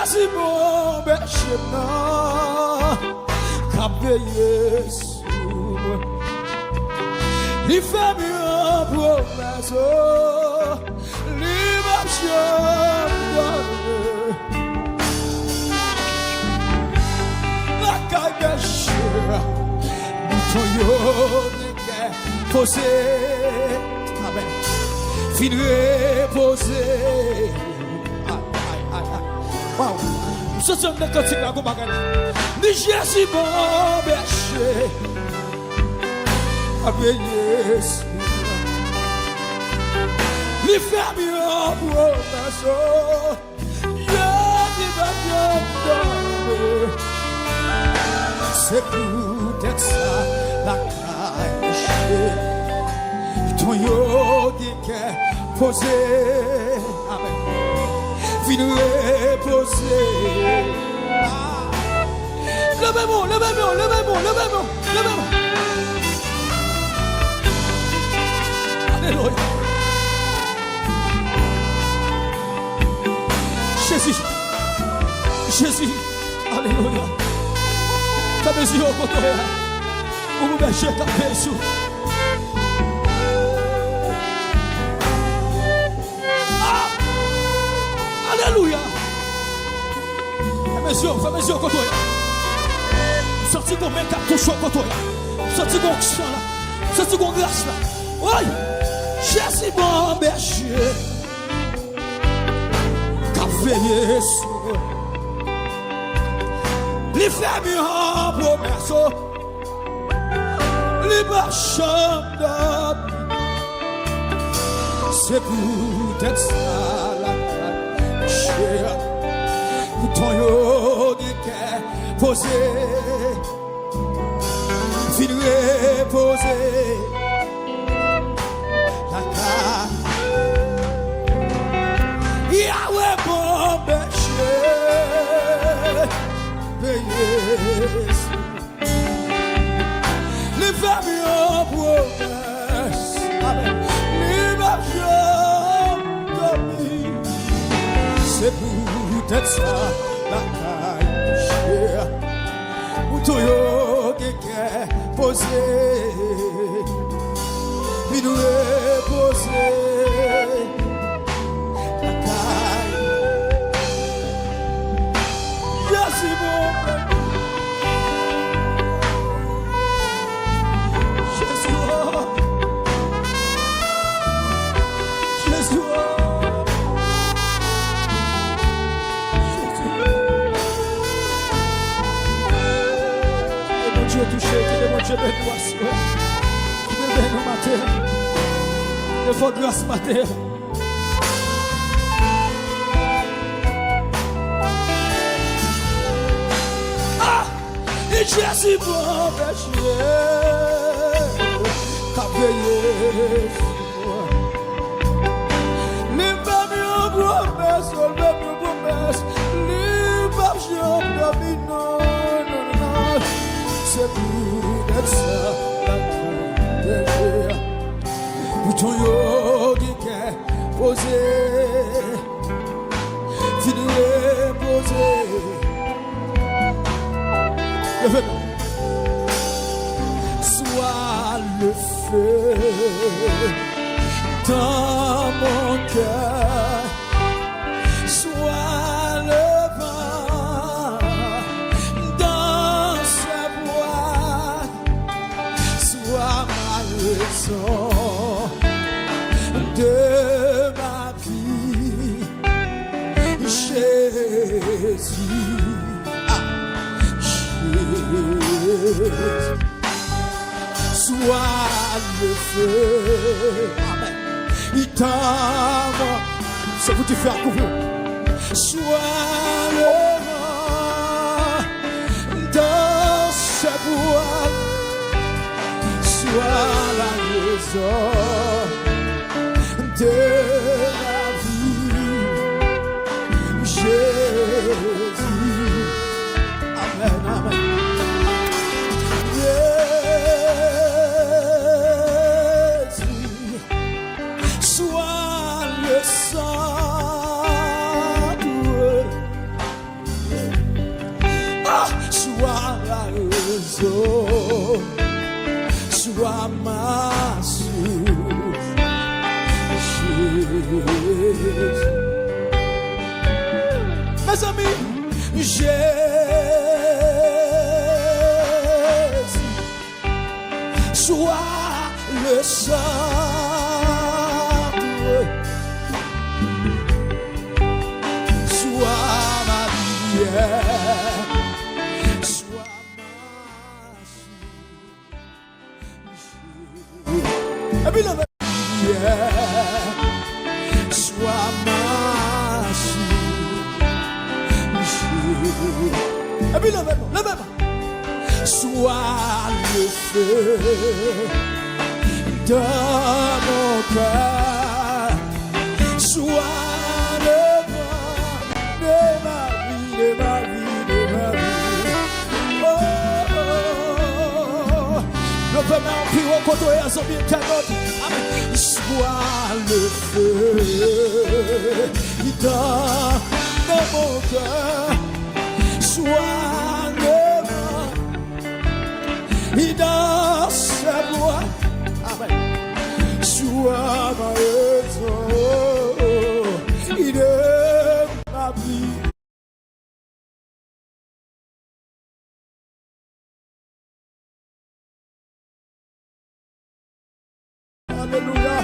Jésus mon berger qu'a veillé sur moi. Il fait mieux pour mes os, il m'a la caille berger, bouton yo posé, amen, fin reposé. Wow, ce sont des cantiques là qu'on va gagner. Ni Jésus mon berger, a veillé sur moi. Li fait mieux pour ma soeur, je dis va bien dormir. C'est peut-être ça la caille. Ton yo dit que posé, amen. Fin reposé. Levez-moi, levez-moi, levez-moi, levez-moi, levez-moi. Alléluia. Jésus, Jésus, alléluia. Ta mesure au côté, vous vous mettez ta paix sur. Alléluia. Fais mesure au côté. Sorti qu'on met tout choix au côté. Sorti qu'on chant là. Sorti qu'on grâce là. Oui. Jésus mon berger. Qu'a veillé sur moi. Les familles en promesse. Les marchands d'âme. C'est peut-être ça la cher. Ton yo dit qu'est posé. Fin reposé. La carte. Yahweh mon berger, veillez. Les familles en promesse, amen. Les marchands d'âme, c'est peut-être ça la caille. Où tout yo qui est posé, il reposé. Dieu bénit nous, Dieu bénit nous matin, de votre grâce matin. Ah, et Jésus mon berger, qu'a veillé sur moi. Les familles en promesse, les marchés en promesse, non. C'est peut-être ça la caille. Bouton yo qui est posé. Fin reposé. Levez-moi. Sois le feu dans mon cœur. Sois le de ma vie, Jésus, Jésus, sois le feu, amen. Il t'aime, ça vous dit faire courir. Sois le vent dans sa boîte. Sois la raison de la vie, Jésus. Amen, amen. Jésus, sois le centre sois ma source. Jésus. Mes amis, Jésus, sois le centre, sois ma lumière, sois ma source. Et puis la lumière, sois ma source. Et puis levez-moi. Sois le feu dans mon cœur, sois le vent de ma vie, de ma vie, de ma vie. Oh, oh, oh. Le feu m'a empli au côté et à son bien canote. Sois le feu dans mon cœur, sois le vent dans sa voix. Amen. Sois ma raison de ma vie. Alléluia.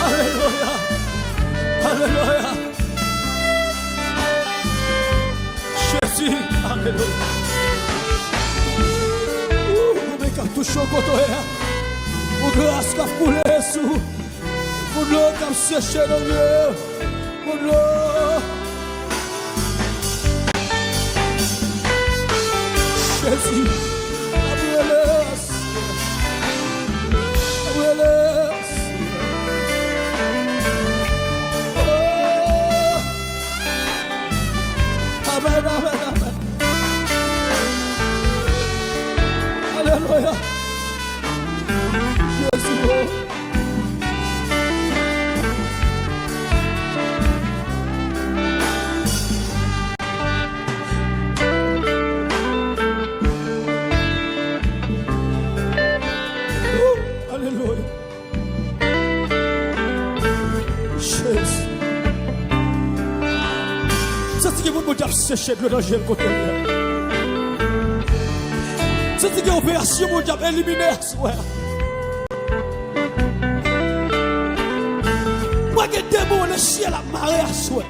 Alléluia. Alléluia. Jésus, alléluia. Como é que tu chocou to é? O grâce qu'a coulé sous. O l'eau qu'a séché dans Dieu. O l'eau. Jésus, abrelez. Abrelez. Amen, amen, amen. Alléluia. Jésus. Alléluia. Jésus. C'est que vous avez séché de danger côté. C'est que l'opération vous avez éliminé. Moi qui démon le ciel a maré à soi.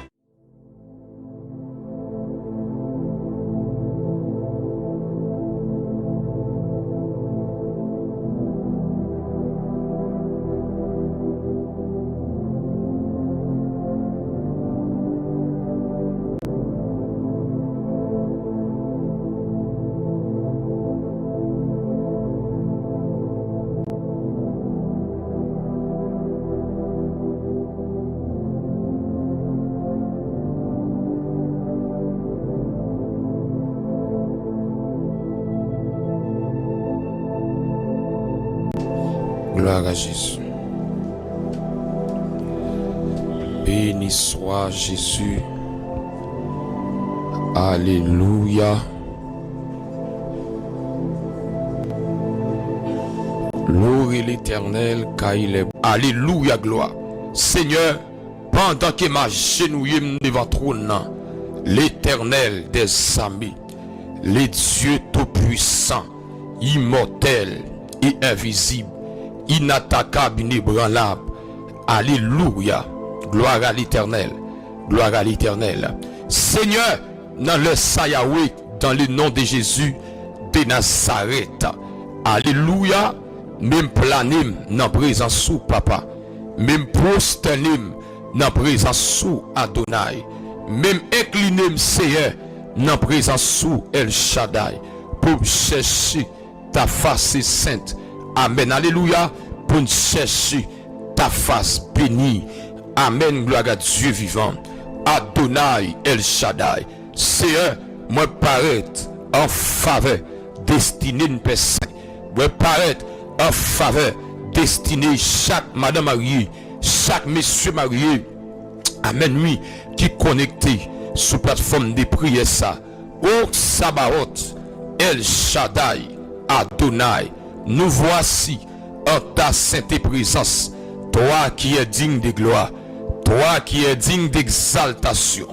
Gloire à Jésus. Béni soit Jésus. Alléluia. Louez l'Éternel car il est. Alléluia, gloire. Seigneur, pendant que ma genouille devant trône, l'Éternel des amis, les dieux tout-puissants, immortels et invisibles, inattaquable, inébranlable. Alléluia. Gloire à l'Éternel. Gloire à l'Éternel. Seigneur, dans le Yahweh, dans le nom de Jésus de Nazareth. Alléluia. Même planim dans présence sous papa. Même prosternim dans présence sous Adonai. Même incliné Seigneur dans présence sous El Shaddai pour chercher ta face sainte. Amen. Alléluia. Pour chercher ta face bénie. Amen. Gloire à Dieu vivant. Adonai El Shaddai. Seigneur, moi paraître en faveur destinée une personne. Moi paraître en faveur destinée chaque madame mariée, chaque monsieur marié. Amen. Oui, qui connecté sur plateforme de prière ça. Au Sabaoth, El Shaddai, Adonai, nous voici en ta sainte présence. Toi qui es digne de gloire, toi qui es digne d'exaltation.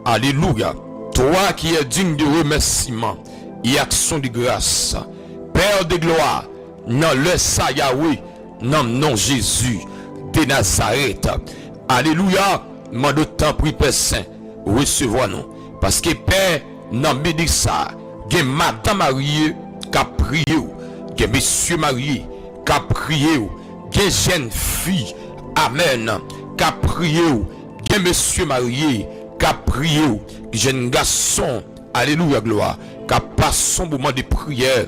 Alléluia. Toi qui es digne de remerciement et action de grâce. Père de gloire, dans le sa Yahweh, dans le nom Jésus de Nazareth. Alléluia. M'a de temps pris Père Saint, recevoir nous. Parce que Père, dans le ça, il y a madame mariée qui a prié, il y a monsieur marié qui a prié, il y a jeune fille, amen, qui a prié, il y a monsieur marié qui a prié, il y a jeune garçon, alléluia, gloire, qui a passé son moment de prière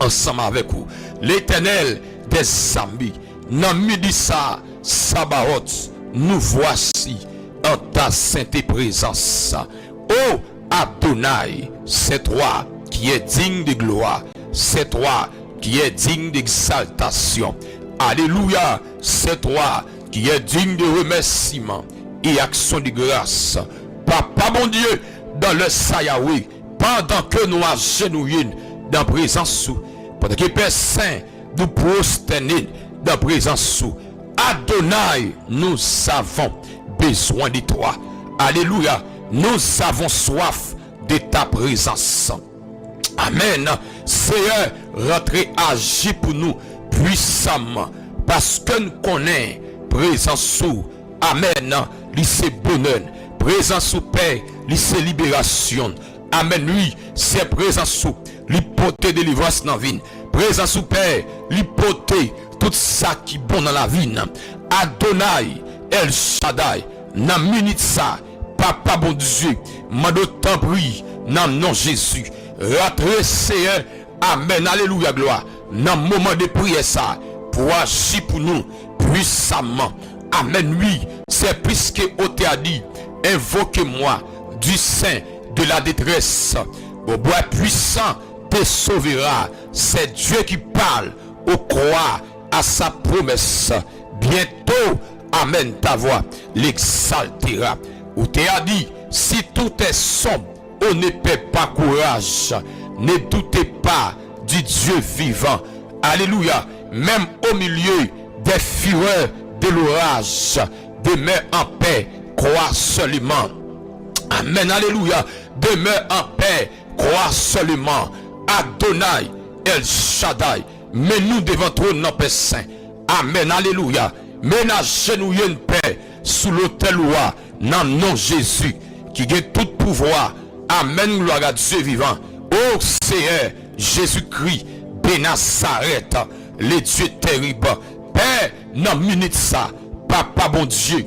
ensemble avec vous. L'Éternel des amis, dans midi ça, Sabaoth, nous voici en ta sainte présence. Oh Adonai, c'est toi qui es digne de gloire, c'est toi qui es digne d'exaltation. Alléluia, c'est toi qui es digne de remerciement et action de grâce. Papa mon Dieu, dans le Yahweh, pendant que nous agenouillons dans la présence sous, pendant que Père Saint nous prosterner dans la présence sous, Adonai, nous avons besoin de toi. Alléluia, nous avons soif de ta présence. Amen. Seigneur, rentrez agir pour nous puissamment. Parce que nous connaissons présence sous. Amen. C'est bonheur. Présence sous paix. C'est libération. Amen. Oui, c'est présence sous. L'hypothèse de délivrance dans la vie. Présence sous paix. L'hypothèse. Tout ça qui est bon dans la vie. Adonai, El Shaddai. Dans minute ça. Papa bon Dieu. M'a d'autant prie. Dans le nom de Jésus. Rentrez Seigneur. Amen. Alléluia gloire. Dans le moment de prière ça. Pour agir pour nous puissamment. Amen. Oui. C'est puisque on t'a dit. Invoquez-moi du sein de la détresse. Au bois puissant te sauvera. C'est Dieu qui parle. Au croire à sa promesse. Bientôt. Amen. Ta voix l'exaltera. Ou t'a dit. Si tout est sombre. On ne perd pas courage. Ne doutez pas du Dieu vivant. Alléluia. Même au milieu des fureurs de l'orage, demeure en paix, crois seulement. Amen. Alléluia. Demeure en paix, crois seulement. Adonai, El Shaddai. Mais nous devant trop nos paix saint. Amen. Alléluia. Ménagez nous une paix sous l'autel roi. Dans le nom de Jésus qui a tout pouvoir. Amen, gloire à Dieu vivant. Oh Seigneur, Jésus-Christ, de Nazareth, le Dieu terrible. Père, dans minute ça, Papa bon Dieu,